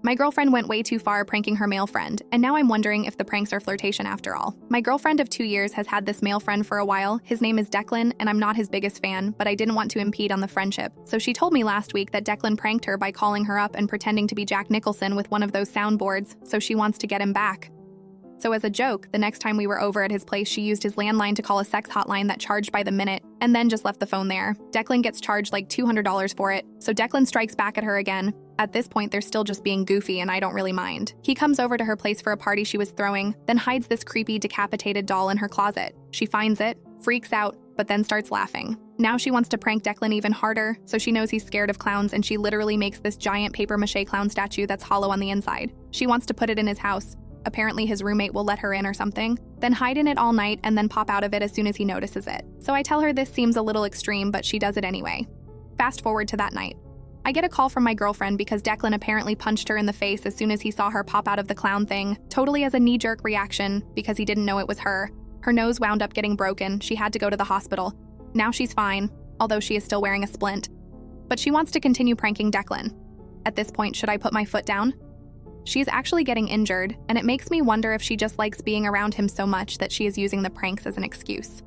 My girlfriend went way too far pranking her male friend, and now I'm wondering if the pranks are flirtation after all. My girlfriend of 2 years has had this male friend for a while. His name is Declan, and I'm not his biggest fan, but I didn't want to impede on the friendship. So she told me last week that Declan pranked her by calling her up and pretending to be Jack Nicholson with one of those soundboards, so she wants to get him back. So as a joke, the next time we were over at his place, she used his landline to call a sex hotline that charged by the minute, and then just left the phone there. Declan gets charged like $200 for it, so Declan strikes back at her again. At this point, they're still just being goofy, and I don't really mind. He comes over to her place for a party she was throwing, then hides this creepy decapitated doll in her closet. She finds it, freaks out, but then starts laughing. Now she wants to prank Declan even harder, so she knows he's scared of clowns, and she literally makes this giant papier-mâché clown statue that's hollow on the inside. She wants to put it in his house. Apparently his roommate will let her in or something, then hide in it all night and then pop out of it as soon as he notices it. So I tell her this seems a little extreme, but she does it anyway. Fast forward to that night. I get a call from my girlfriend because Declan apparently punched her in the face as soon as he saw her pop out of the clown thing, totally as a knee-jerk reaction because he didn't know it was her. Her nose wound up getting broken, she had to go to the hospital. Now she's fine, although she is still wearing a splint. But she wants to continue pranking Declan. At this point, should I put my foot down? She's actually getting injured, and it makes me wonder if she just likes being around him so much that she is using the pranks as an excuse.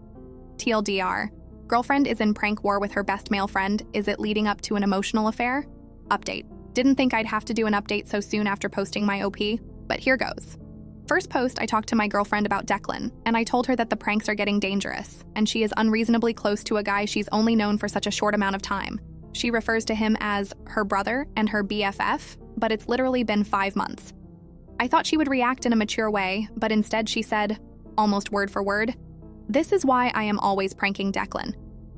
TLDR. Girlfriend is in prank war with her best male friend. Is it leading up to an emotional affair? Update. Didn't think I'd have to do an update so soon after posting my OP, but here goes. First post, I talked to my girlfriend about Declan, and I told her that the pranks are getting dangerous, and she is unreasonably close to a guy she's only known for such a short amount of time. She refers to him as her brother and her BFF, but it's literally been 5 months. I thought she would react in a mature way, but instead she said, almost word for word, "This is why I am always pranking Declan.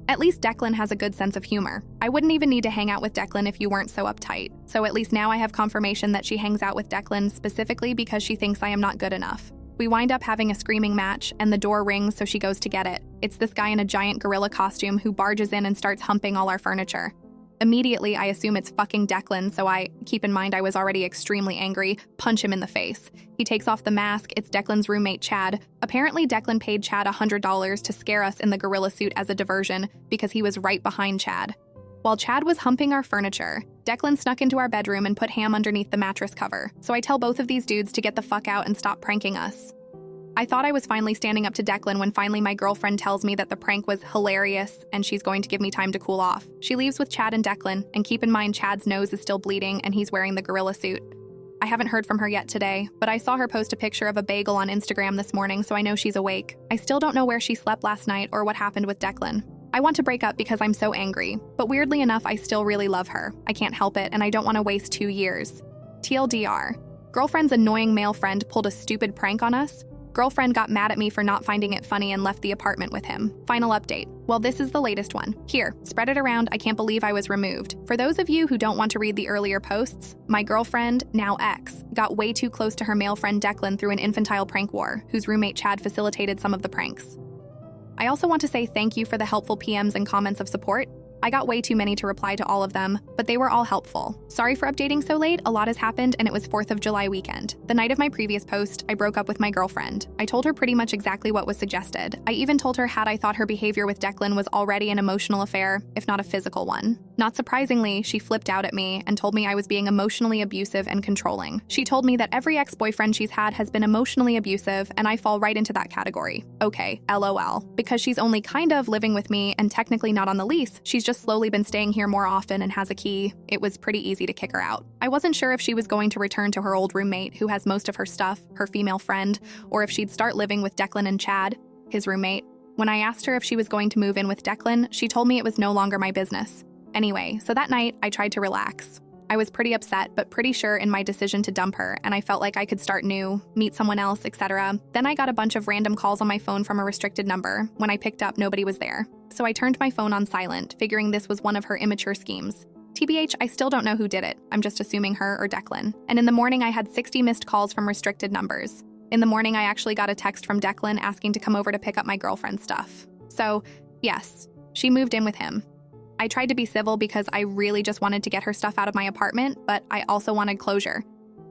At least Declan has a good sense of humor. I wouldn't even need to hang out with Declan if you weren't so uptight. So at least now I have confirmation that she hangs out with Declan specifically because she thinks I am not good enough." We wind up having a screaming match, and the door rings, so she goes to get it. It's this guy in a giant gorilla costume who barges in and starts humping all our furniture. Immediately, I assume it's fucking Declan, so I, keep in mind I was already extremely angry, punch him in the face. He takes off the mask. It's Declan's roommate, Chad. Apparently, Declan paid Chad $100 to scare us in the gorilla suit as a diversion because he was right behind Chad. While Chad was humping our furniture, Declan snuck into our bedroom and put ham underneath the mattress cover. So I tell both of these dudes to get the fuck out and stop pranking us. I thought I was finally standing up to Declan when finally my girlfriend tells me that the prank was hilarious and she's going to give me time to cool off. She leaves with Chad and Declan, and keep in mind Chad's nose is still bleeding and he's wearing the gorilla suit. I haven't heard from her yet today, but I saw her post a picture of a bagel on Instagram this morning, so I know she's awake. I still don't know where she slept last night or what happened with Declan. I want to break up because I'm so angry, but weirdly enough, I still really love her. I can't help it, and I don't want to waste 2 years. TLDR. Girlfriend's annoying male friend pulled a stupid prank on us. Girlfriend got mad at me for not finding it funny and left the apartment with him. Final update. Well, this is the latest one. Here, spread it around. I can't believe I was removed. For those of you who don't want to read the earlier posts, my girlfriend, now ex, got way too close to her male friend Declan through an infantile prank war, whose roommate Chad facilitated some of the pranks. I also want to say thank you for the helpful PMs and comments of support. I got way too many to reply to all of them, but they were all helpful. Sorry for updating so late, a lot has happened and it was 4th of July weekend. The night of my previous post, I broke up with my girlfriend. I told her pretty much exactly what was suggested. I even told her had I thought her behavior with Declan was already an emotional affair, if not a physical one. Not surprisingly, she flipped out at me and told me I was being emotionally abusive and controlling. She told me that every ex-boyfriend she's had has been emotionally abusive and I fall right into that category. Okay, LOL. Because she's only kind of living with me and technically not on the lease, she's just slowly been staying here more often and has a key. It was pretty easy to kick her out. I wasn't sure if she was going to return to her old roommate who has most of her stuff, her female friend, or if she'd start living with Declan and Chad, his roommate. When I asked her if she was going to move in with Declan, she told me it was no longer my business. Anyway, so that night, I tried to relax. I was pretty upset, but pretty sure in my decision to dump her, and I felt like I could start new, meet someone else, etc. Then I got a bunch of random calls on my phone from a restricted number. When I picked up, nobody was there. So I turned my phone on silent, figuring this was one of her immature schemes. TBH, I still don't know who did it. I'm just assuming her or Declan. And in the morning, I had 60 missed calls from restricted numbers. In the morning, I actually got a text from Declan asking to come over to pick up my girlfriend's stuff. So, yes, she moved in with him. I tried to be civil because I really just wanted to get her stuff out of my apartment, but I also wanted closure.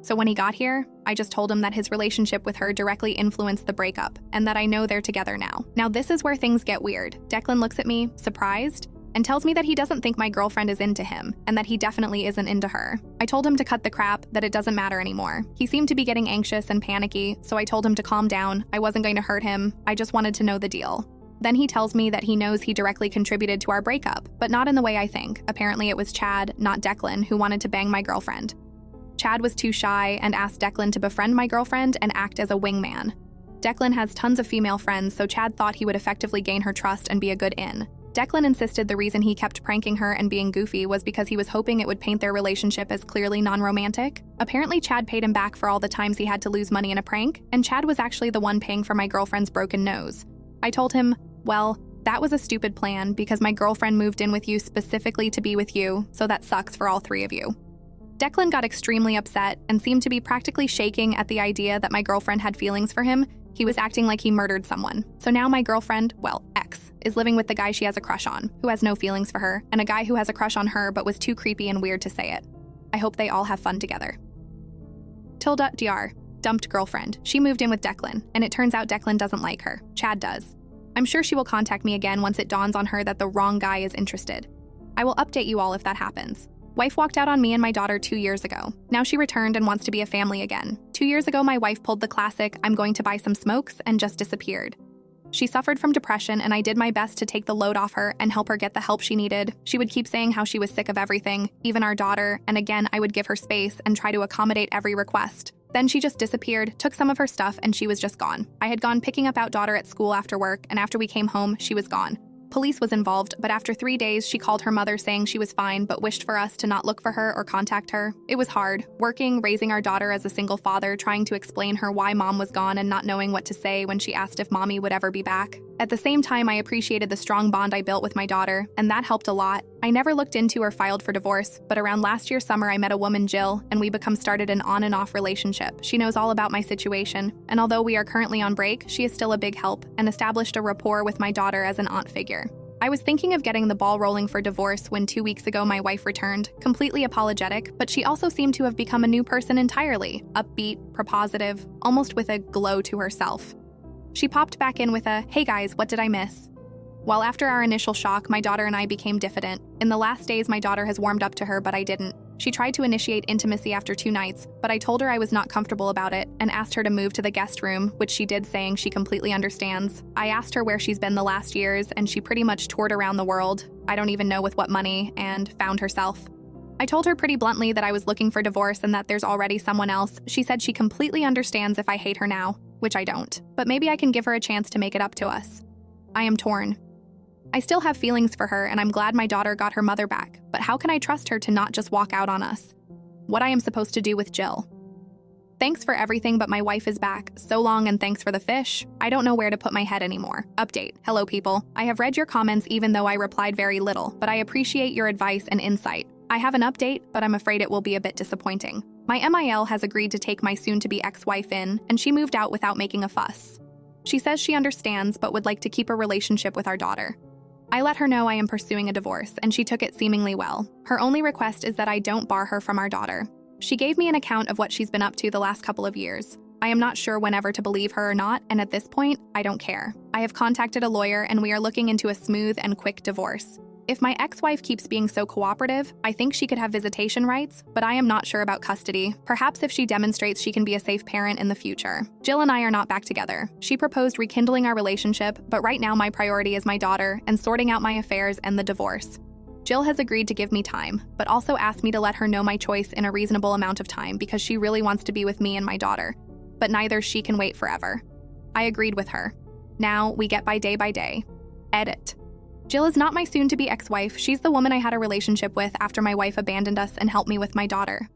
So when he got here, I just told him that his relationship with her directly influenced the breakup, and that I know they're together now. Now this is where things get weird. Declan looks at me, surprised, and tells me that he doesn't think my girlfriend is into him and that he definitely isn't into her. I told him to cut the crap, that it doesn't matter anymore. He seemed to be getting anxious and panicky, so I told him to calm down. I wasn't going to hurt him. I just wanted to know the deal. Then he tells me that he knows he directly contributed to our breakup, but not in the way I think. Apparently it was Chad, not Declan, who wanted to bang my girlfriend. Chad was too shy and asked Declan to befriend my girlfriend and act as a wingman. Declan has tons of female friends, so Chad thought he would effectively gain her trust and be a good in. Declan insisted the reason he kept pranking her and being goofy was because he was hoping it would paint their relationship as clearly non-romantic. Apparently, Chad paid him back for all the times he had to lose money in a prank, and Chad was actually the one paying for my girlfriend's broken nose. I told him, well, that was a stupid plan because my girlfriend moved in with you specifically to be with you, so that sucks for all three of you. Declan got extremely upset and seemed to be practically shaking at the idea that my girlfriend had feelings for him. He was acting like he murdered someone. So now my girlfriend, well, ex, is living with the guy she has a crush on, who has no feelings for her, and a guy who has a crush on her but was too creepy and weird to say it. I hope they all have fun together. Tilda Dr. Dumped girlfriend. She moved in with Declan, and it turns out Declan doesn't like her. Chad does. I'm sure she will contact me again once it dawns on her that the wrong guy is interested. I will update you all if that happens. Wife walked out on me and my daughter 2 years ago. Now she returned and wants to be a family again. 2 years ago, my wife pulled the classic, I'm going to buy some smokes, and just disappeared. She suffered from depression, and I did my best to take the load off her and help her get the help she needed. She would keep saying how she was sick of everything, even our daughter, and again, I would give her space and try to accommodate every request. Then she just disappeared, took some of her stuff, and she was just gone. I had gone picking up our daughter at school after work, and after we came home, she was gone. Police was involved, but after 3 days, she called her mother saying she was fine but wished for us to not look for her or contact her. It was hard, working, raising our daughter as a single father, trying to explain her why mom was gone and not knowing what to say when she asked if mommy would ever be back. At the same time, I appreciated the strong bond I built with my daughter, and that helped a lot. I never looked into or filed for divorce, but around last year's summer I met a woman, Jill, and we started an on and off relationship. She knows all about my situation, and although we are currently on break, she is still a big help and established a rapport with my daughter as an aunt figure. I was thinking of getting the ball rolling for divorce when 2 weeks ago my wife returned, completely apologetic, but she also seemed to have become a new person entirely, upbeat, propositive, almost with a glow to herself. She popped back in with a, hey guys, what did I miss? While after our initial shock, my daughter and I became diffident. In the last days, my daughter has warmed up to her, but I didn't. She tried to initiate intimacy after 2 nights, but I told her I was not comfortable about it and asked her to move to the guest room, which she did, saying she completely understands. I asked her where she's been the last years, and she pretty much toured around the world, I don't even know with what money, and found herself. I told her pretty bluntly that I was looking for divorce and that there's already someone else. She said she completely understands if I hate her now, which I don't, but maybe I can give her a chance to make it up to us. I am torn. I still have feelings for her, and I'm glad my daughter got her mother back, but how can I trust her to not just walk out on us? What I am supposed to do with Jill? Thanks for everything, but my wife is back. So long, and thanks for the fish. I don't know where to put my head anymore. Update. Hello, people. I have read your comments even though I replied very little, but I appreciate your advice and insight. I have an update, but I'm afraid it will be a bit disappointing. My MIL has agreed to take my soon-to-be ex-wife in, and she moved out without making a fuss. She says she understands but would like to keep a relationship with our daughter. I let her know I am pursuing a divorce, and she took it seemingly well. Her only request is that I don't bar her from our daughter. She gave me an account of what she's been up to the last couple of years. I am not sure whenever to believe her or not, and at this point, I don't care. I have contacted a lawyer, and we are looking into a smooth and quick divorce. If my ex-wife keeps being so cooperative, I think she could have visitation rights, but I am not sure about custody. Perhaps if she demonstrates she can be a safe parent in the future. Jill and I are not back together. She proposed rekindling our relationship, but right now my priority is my daughter and sorting out my affairs and the divorce. Jill has agreed to give me time, but also asked me to let her know my choice in a reasonable amount of time because she really wants to be with me and my daughter. But neither she can wait forever. I agreed with her. Now we get by day. Edit. Jill is not my soon-to-be ex-wife. She's the woman I had a relationship with after my wife abandoned us and helped me with my daughter.